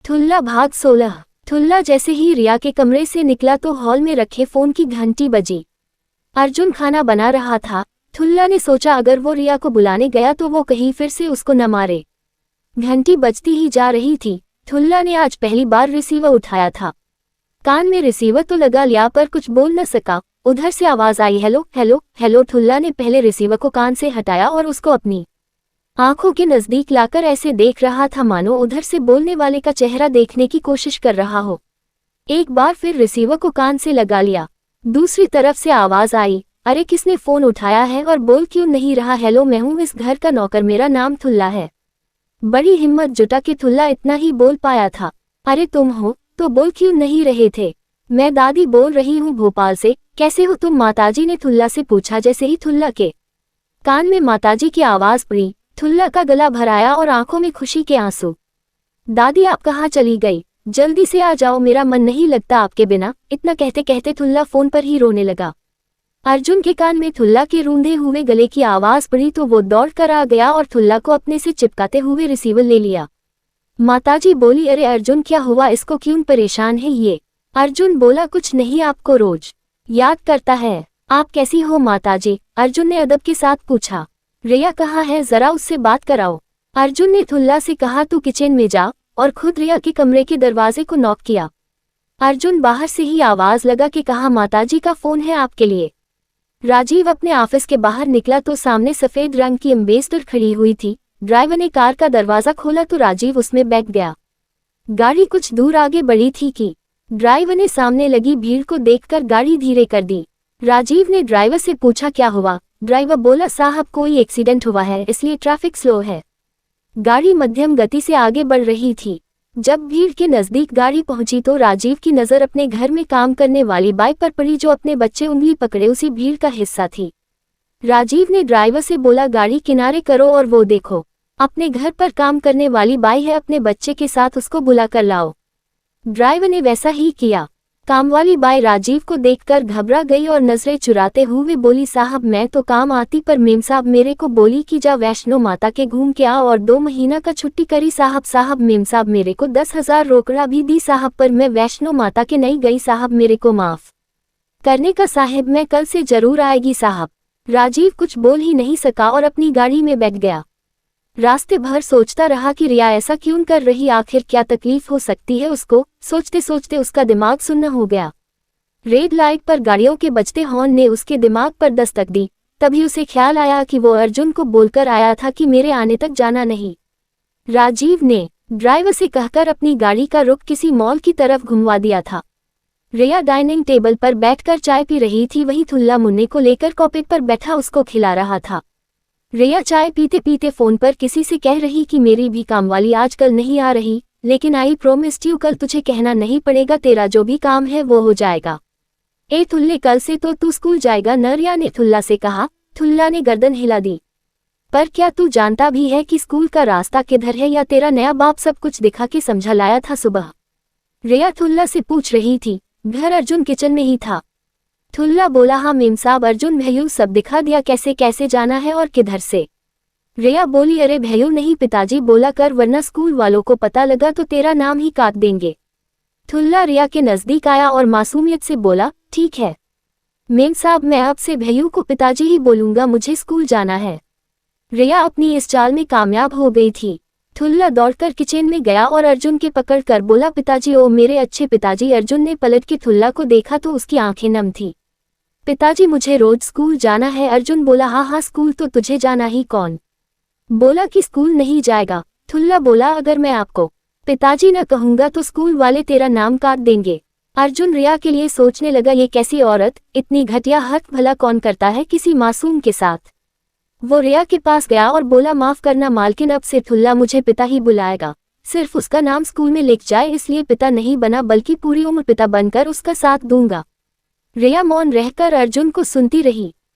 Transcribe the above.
ठुल्ला भाग 16। ठुल्ला जैसे ही रिया के कमरे से निकला तो हॉल में रखे फोन की घंटी बजी। अर्जुन खाना बना रहा था। ठुल्ला ने सोचा अगर वो रिया को बुलाने गया तो वो कहीं फिर से उसको न मारे। घंटी बजती ही जा रही थी। ठुल्ला ने आज पहली बार रिसीवर उठाया था। कान में रिसीवर तो लगा लिया पर कुछ बोल न सका। उधर से आवाज आई, हेलो हेलो हेलो। ठुल्ला ने पहले रिसीवर को कान से हटाया और उसको अपनी आंखों के नजदीक लाकर ऐसे देख रहा था मानो उधर से बोलने वाले का चेहरा देखने की कोशिश कर रहा हो। एक बार फिर रिसीवर को कान से लगा लिया। दूसरी तरफ से आवाज आई, अरे किसने फोन उठाया है और बोल क्यों नहीं रहा? हेलो, मैं हूँ इस घर का नौकर, मेरा नाम ठुल्ला है। बड़ी हिम्मत जुटा के ठुल्ला इतना ही बोल पाया था। अरे तुम हो तो बोल क्यों नहीं रहे थे? मैं दादी बोल रही हूँ भोपाल से। कैसे हो तुम? माताजी ने ठुल्ला से पूछा। जैसे ही ठुल्ला के कान में माताजी की आवाज पड़ी, ठुल्ला का गला भराया और आंखों में खुशी के आंसू। दादी आप कहाँ चली गई? जल्दी से आ जाओ, मेरा मन नहीं लगता आपके बिना। इतना कहते कहते ठुल्ला फोन पर ही रोने लगा। अर्जुन के कान में ठुल्ला के रूंधे हुए गले की आवाज पड़ी तो वो दौड़ कर आ गया और ठुल्ला को अपने से चिपकाते हुए रिसीवर ले लिया। माताजी बोली, अरे अर्जुन क्या हुआ, इसको क्यों परेशान है ये? अर्जुन बोला, कुछ नहीं, आपको रोज याद करता है। आप कैसी हो माताजी? अर्जुन ने अदब के साथ पूछा। रिया कहाँ है, जरा उससे बात कराओ। अर्जुन ने ठुल्ला से कहा, तू किचन में जा, और खुद रिया के कमरे के दरवाजे को नॉक किया। अर्जुन बाहर से ही आवाज लगा के कहा, माताजी का फोन है आपके लिए। राजीव अपने ऑफिस के बाहर निकला तो सामने सफेद रंग की एम्बेसडर खड़ी हुई थी। ड्राइवर ने कार का दरवाजा खोला तो राजीव उसमें बैठ गया। गाड़ी कुछ दूर आगे बढ़ी थी कि ड्राइवर ने सामने लगी भीड़ को देखकर गाड़ी धीरे कर दी। राजीव ने ड्राइवर से पूछा, क्या हुआ? ड्राइवर बोला, साहब कोई एक्सीडेंट हुआ है, इसलिए ट्रैफिक स्लो है। गाड़ी मध्यम गति से आगे बढ़ रही थी। जब भीड़ के नजदीक गाड़ी पहुंची तो राजीव की नजर अपने घर में काम करने वाली बाई पर पड़ी जो अपने बच्चे उंगली पकड़े उसी भीड़ का हिस्सा थी। राजीव ने ड्राइवर से बोला, गाड़ी किनारे करो और वो देखो, अपने घर पर काम करने वाली बाई है, अपने बच्चे के साथ, उसको बुला कर लाओ। ड्राइवर ने वैसा ही किया। कामवाली बाई राजीव को देखकर घबरा गई और नजरें चुराते हुए बोली, साहब मैं तो काम आती पर मेम साहब मेरे को बोली कि जा वैष्णो माता के घूम के आ और 2 महीना का छुट्टी करी। साहब मेम साहब मेरे को 10,000 रोकड़ा भी दी साहब, पर मैं वैष्णो माता के नहीं गई साहब, मेरे को माफ करने का साहब, मैं कल से जरूर आएगी साहब। राजीव कुछ बोल ही नहीं सका और अपनी गाड़ी में बैठ गया। रास्ते भर सोचता रहा कि रिया ऐसा क्यों कर रही, आखिर क्या तकलीफ हो सकती है उसको। सोचते सोचते उसका दिमाग सुन्न हो गया। रेड लाइट पर गाड़ियों के बजते हॉर्न ने उसके दिमाग पर दस्तक दी। तभी उसे ख्याल आया कि वो अर्जुन को बोलकर आया था कि मेरे आने तक जाना नहीं। राजीव ने ड्राइवर से कहकर अपनी गाड़ी का रुख किसी मॉल की तरफ घुमवा दिया था। रिया डाइनिंग टेबल पर बैठकर चाय पी रही थी, वहीं ठुल्ला मुन्ने को लेकर कॉपीट पर बैठा उसको खिला रहा था। रिया चाय पीते पीते फोन पर किसी से कह रही कि मेरी भी कामवाली आजकल नहीं आ रही, लेकिन आई प्रोमिस्ड यू, कल तुझे कहना नहीं पड़ेगा, तेरा जो भी काम है वो हो जाएगा। ए ठुल्ले, कल से तो तू स्कूल जाएगा न? रिया ने ठुल्ला से कहा। ठुल्ला ने गर्दन हिला दी। पर क्या तू जानता भी है कि स्कूल का रास्ता किधर है, या तेरा नया बाप सब कुछ दिखा के समझा लाया था सुबह? रिया ठुल्ला से पूछ रही थी। घर अर्जुन किचन में ही था। ठुल्ला बोला, हाँ मेम साहब, अर्जुन भैयू सब दिखा दिया, कैसे कैसे जाना है और किधर से। रिया बोली, अरे भैयू नहीं, पिताजी बोला कर, वरना स्कूल वालों को पता लगा तो तेरा नाम ही काट देंगे। ठुल्ला रिया के नजदीक आया और मासूमियत से बोला, ठीक है मेम साहब, मैं अब से भैयू को पिताजी ही बोलूंगा, मुझे स्कूल जाना है। रिया अपनी इस चाल में कामयाब हो गई थी। ठुल्ला दौड़कर किचन में गया और अर्जुन के पकड़ कर बोला, पिताजी, ओ मेरे अच्छे पिताजी। अर्जुन ने पलट के ठुल्ला को देखा तो उसकी आंखें नम थी। पिताजी मुझे रोज स्कूल जाना है। अर्जुन बोला, हाँ हाँ स्कूल तो तुझे जाना ही, कौन बोला कि स्कूल नहीं जाएगा? ठुल्ला बोला, अगर मैं आपको पिताजी न कहूंगा तो स्कूल वाले तेरा नाम काट देंगे। अर्जुन रिया के लिए सोचने लगा, ये कैसी औरत, इतनी घटिया हक भला कौन करता है किसी मासूम के साथ। वो रिया के पास गया और बोला, माफ करना मालकिन, अब से ठुल्ला मुझे पिता ही बुलाएगा। सिर्फ उसका नाम स्कूल में लिख जाए इसलिए पिता नहीं बना, बल्कि पूरी उम्र पिता बनकर उसका साथ दूंगा। रिया मौन रहकर अर्जुन को सुनती रही।